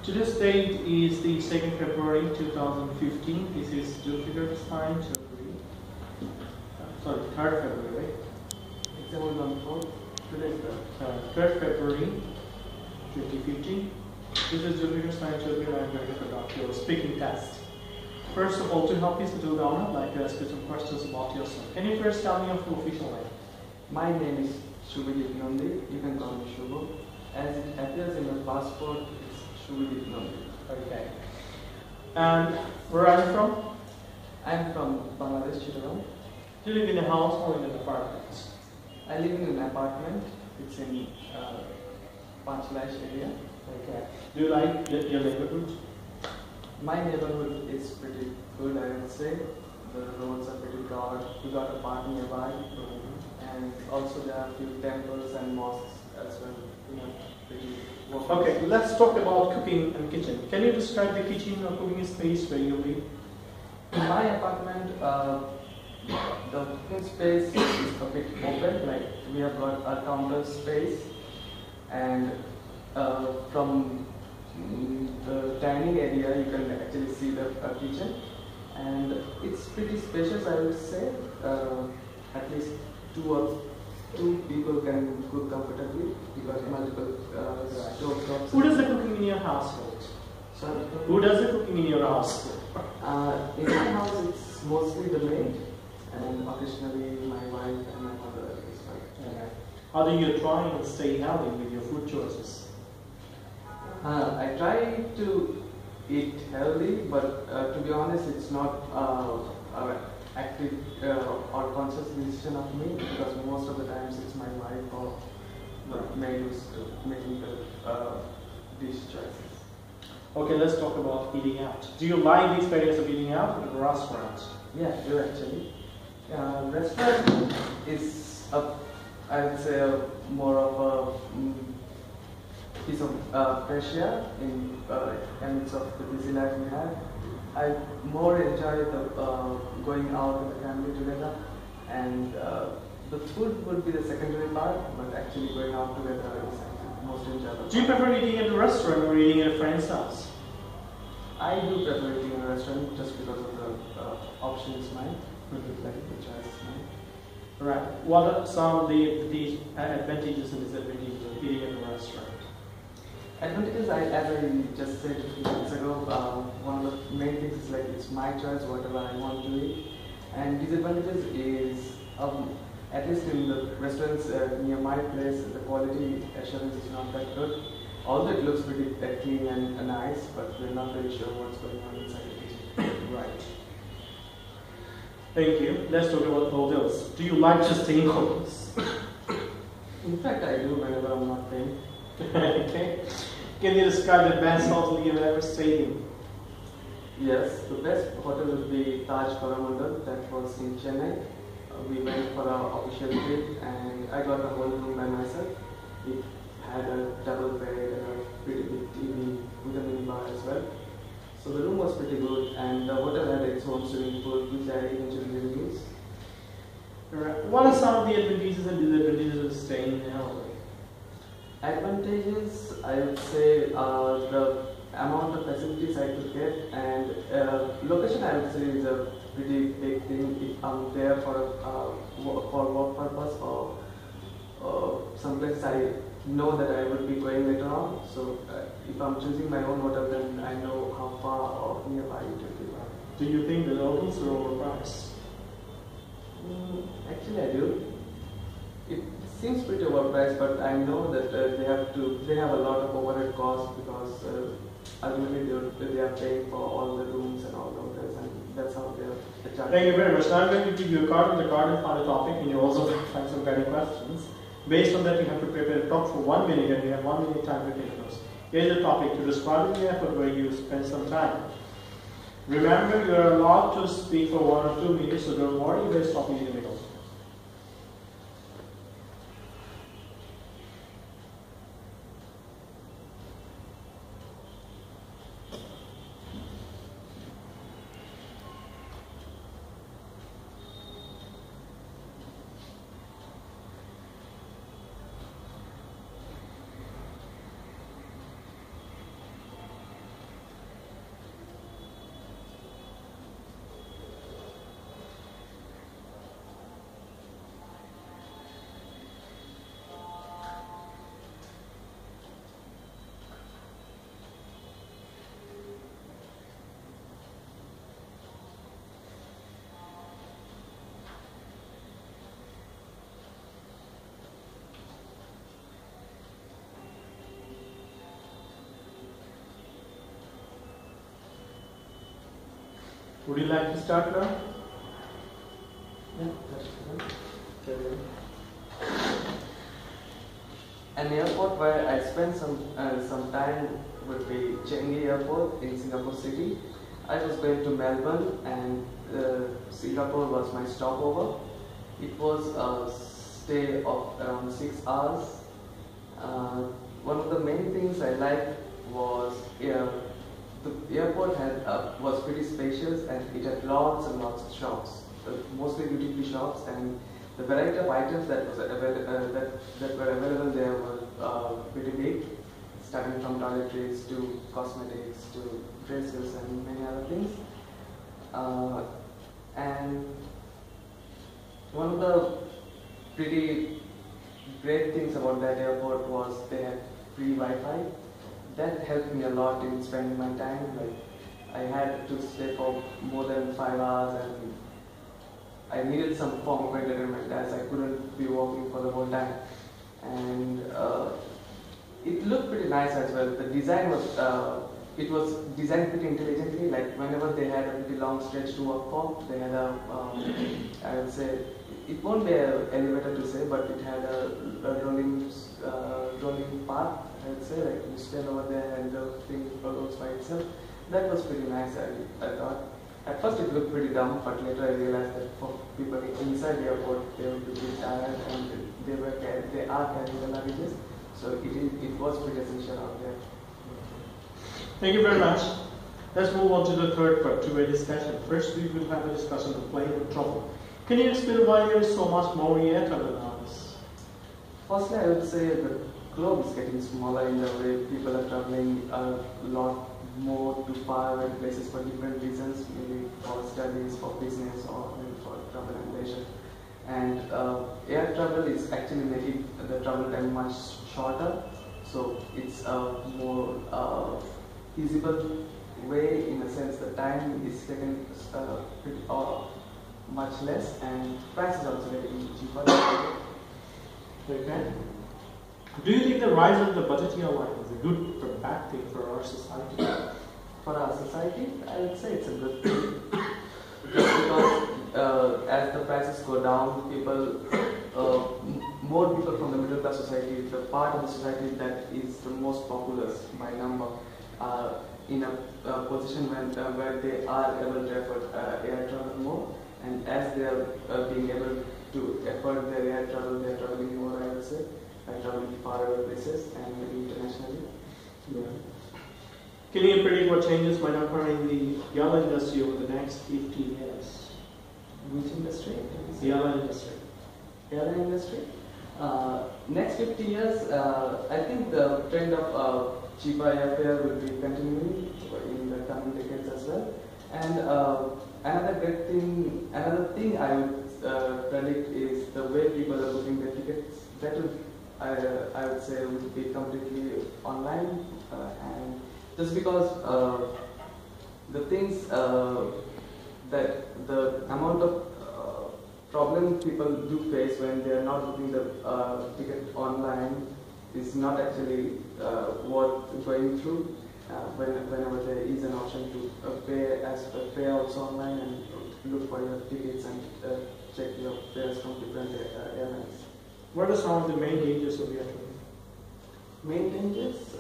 Today's date is the 2nd February 2015. This is Zulfikar's time, sorry, 3rd February. Example number 4. Today is the 3rd February 2015. This is Zulfikar's time, and I'm going to conduct your speaking test. First of all, to help you settle down, I'd like to ask you some questions about yourself. Can you first tell me your full official name? My name is Subidit Nandy. You can call me Shubho. As it appears in my passport, it's Subidit Nandy. Okay. And where are you from? I'm from Bangladesh, Chittagong. Do you live in a house or in an apartment? I live in an apartment. It's in Panchlaish area. Okay. Do you like your neighborhood? My neighborhood is pretty good, I would say. The roads are pretty broad. We got a park nearby. And also there are a few temples and mosques as well. Okay, let's talk about cooking and kitchen. Can you describe the kitchen or cooking space where you live? In my apartment, the cooking space is a bit open. Like we have got a counter space, and from the dining area you can actually see the kitchen, and it's pretty spacious, I would say. At least two people can cook comfortably because multiple stoves. Who does the cooking in your household? Sorry? Who does the cooking in your household? In my house, it's mostly the maid, and occasionally my wife and my mother as well. Okay. How do you try and stay healthy with your food choices? I try to eat healthy, but to be honest, it's not active or conscious decision of me, because most of the times it's my wife or the maid who's making the dish choices. Okay, let's talk about eating out. Do you like the experience of eating out at a restaurant? Yeah, I do actually. Restaurant is I would say more of a piece of fresh air in terms of the busy life we have. I more enjoy the going out with the family together, and the food would be the secondary part, but actually going out together is most enjoyable. Do you prefer eating at a restaurant or eating at a friend's house? I do prefer eating in a restaurant just because of the option is mine, like the choice is mine. Right. What are some of the advantages and disadvantages of eating at a restaurant? Advantages, as I just said a few minutes ago, one of the main things is like it's my choice, whatever I want to eat. And disadvantages is, at least in the restaurants near my place, the quality assurance is not that good. Although it looks pretty clean and nice, but we're not very sure what's going on inside the kitchen. Right. Thank you. Let's talk about hotels. Do you like to stay in hotels? In fact, I do whenever I'm not paying. Okay. Can you describe the best hotel you've ever stayed in? Yes, the best hotel would be Taj Coromandel. That was in Chennai. We went for our official trip, and I got the whole room by myself. It had a double bed and a pretty big TV with a mini bar as well. So the room was pretty good, and the hotel had its own swimming pool, which I eventually didn't use. Right. What are some of the advantages and disadvantages of staying in a hotel? Advantages, I would say, the amount of facilities I could get, and location, I would say, is a pretty big thing. If I'm there for work purpose or someplace I know that I would be going later on. So if I'm choosing my own hotel, then I know how far or nearby it will be. Do you think that hotels are overpriced? Actually, I do. It seems pretty overpriced, but I know that they have a lot of overhead costs, because ultimately they are paying for all the rooms and all of this, and that's how they are charging. Thank you very much. Now I'm going to give you a card, and the card is on the topic, and you also find some guiding questions. Based on that, you have to prepare a talk for 1 minute, and you have 1 minute time to take notes. Here's the topic: to describe the effort where you spend some time. Remember, you are allowed to speak for 1 or 2 minutes, so don't worry, you will stop in the middle. Would you like to start now? Yeah, that's good. Okay. An airport where I spent some time would be Changi Airport in Singapore City. I was going to Melbourne and Singapore was my stopover. It was a stay of around 6 hours. One of the main things I liked was the airport was pretty spacious and it had lots and lots of shops, mostly duty-free shops, and the variety of items that were available there were pretty big, starting from toiletries to cosmetics to dresses and many other things. And one of the pretty great things about that airport was they had free Wi-Fi. That helped me a lot in spending my time. Like, I had to stay for more than 5 hours and I needed some form of entertainment as I couldn't be working for the whole time. And it looked pretty nice as well. The design was, it was designed pretty intelligently. Like, whenever they had a pretty long stretch to work for, they had a, I would say, it won't be an elevator to say, but it had a rolling path, I would say, like you stand over there and the thing goes by itself. That was pretty nice, I thought. At first it looked pretty dumb, but later I realized that for people inside the airport, they would be tired and they are carrying the luggages. So it was pretty essential out there. Thank you very much. Let's move on to the third part, two-way discussion. First, we will have a discussion on plane and travel. Can you explain why there is so much more air travel nowadays? Firstly, I would say the globe is getting smaller in the way people are traveling a lot more to faraway places for different reasons, maybe for studies, for business, or maybe for travel and leisure. And air travel is actually making the travel time much shorter, so it's a more feasible way. In a sense, the time is taken much less, and price is also getting cheaper. Okay. Do you think the rise of the budget airline is a good or bad thing for our society? For our society, I would say it's a good thing. Just because as the prices go down, more people from the middle class society, the part of the society that is the most populous by number, are in a position where they are able to afford air travel more. And as they are being able to afford their air travel, they are traveling more, I would say. By traveling to faraway places and maybe internationally. Yeah. Can you predict what changes might occur in the airline industry over the next 50 years? Which industry? The airline industry. Airline industry? Next 50 years, I think the trend of cheaper airfare will be continuing in the coming decades as well. And another thing I would predict is the way people are booking their tickets. That will, I would say, would be completely online, and just because the things that the amount of problem people do face when they are not booking the ticket online is not actually worth going through. Whenever there is an option to pay also online and look for your tickets and check your fares from different airlines. What are some of the main dangers of air travel? Main dangers?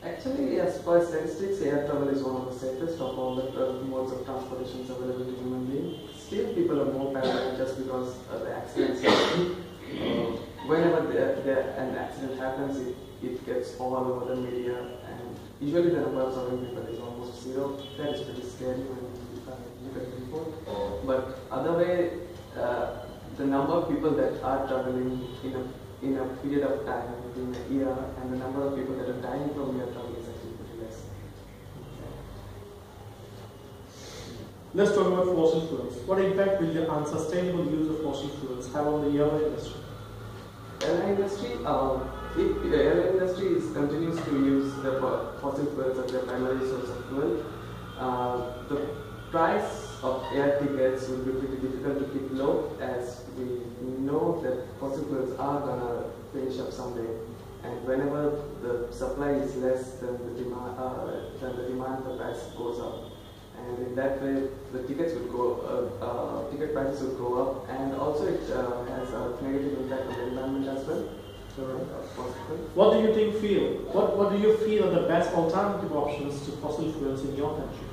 Actually, as per statistics, air travel is one of the safest of all the modes of transportation available to human beings. Still, people are more paranoid just because the accidents happen. Whenever an accident happens, it gets all over the media, and usually the number of surviving people is almost zero. That is pretty scary when you look at the report. But other way, the number of people that are traveling in a period of time, within a year, and the number of people that are dying from air travel is actually pretty less. Let's talk about fossil fuels. What impact will the unsustainable use of fossil fuels have on the airline industry? Airline industry, if the airline industry continues to use the fossil fuels as their primary source of fuel, the price of air tickets will be pretty difficult to keep low, as we know that fossil fuels are gonna finish up someday, and whenever the supply is less than the demand, the price goes up. and in that way the ticket prices would go up, and also it has a negative impact on the environment as well. What do you feel are the best alternative options to fossil fuels in your country?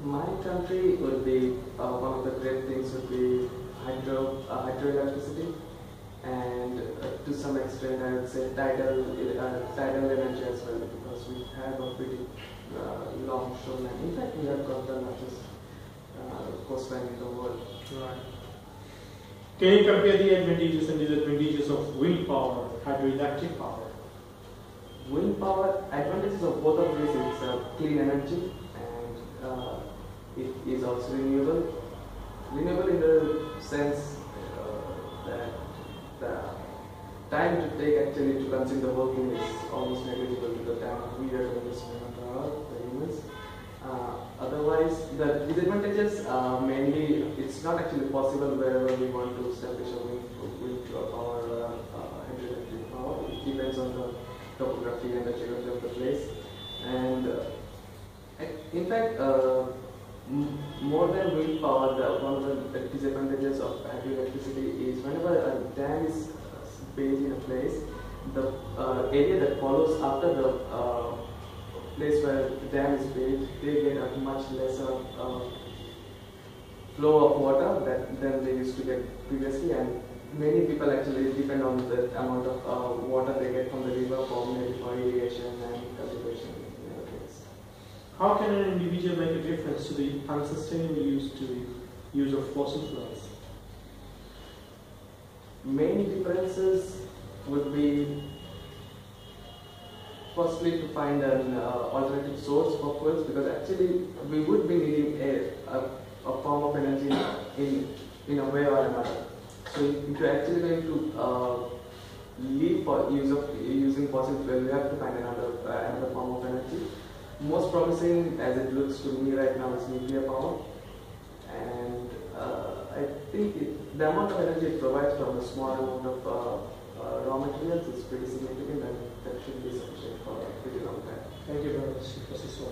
My country would be one of the great things would be hydroelectricity, and to some extent I would say tidal energy as well, because we have a pretty long shoreline. In fact, we have got the largest coastline in the world. Right. Can you compare the advantages and disadvantages of wind power, hydroelectric power? Wind power, advantages of both of these, it's clean energy, and it is also renewable. Renewable in the sense that the time to take actually to consume the whole thing is almost negligible to the time we are going to spend on the earth, the humans. Otherwise, the disadvantages mainly, it's not actually possible wherever we want to establish a wind power or hydroelectric power. It depends on the topography and the geography of the place. And in fact, more than wind power, one of the disadvantages of hydroelectricity is whenever a dam is built in a place, the area that follows after the place where the dam is built, they get a much lesser flow of water than they used to get previously, and many people actually depend on the amount of water they get from the river for irrigation and cultivation. How can an individual make a difference to the unsustainable use of fossil fuels? Main differences would be firstly to find an alternative source for fuels, because actually we would be needing a form of energy in a way or another. So if you're actually going to leave for using fossil fuel, you have to find another form of energy. Most promising, as it looks to me right now, is nuclear power, and I think the amount of energy it provides from a small amount of raw materials is pretty significant, and that should be sufficient for a pretty long time. Thank you very much, Professor.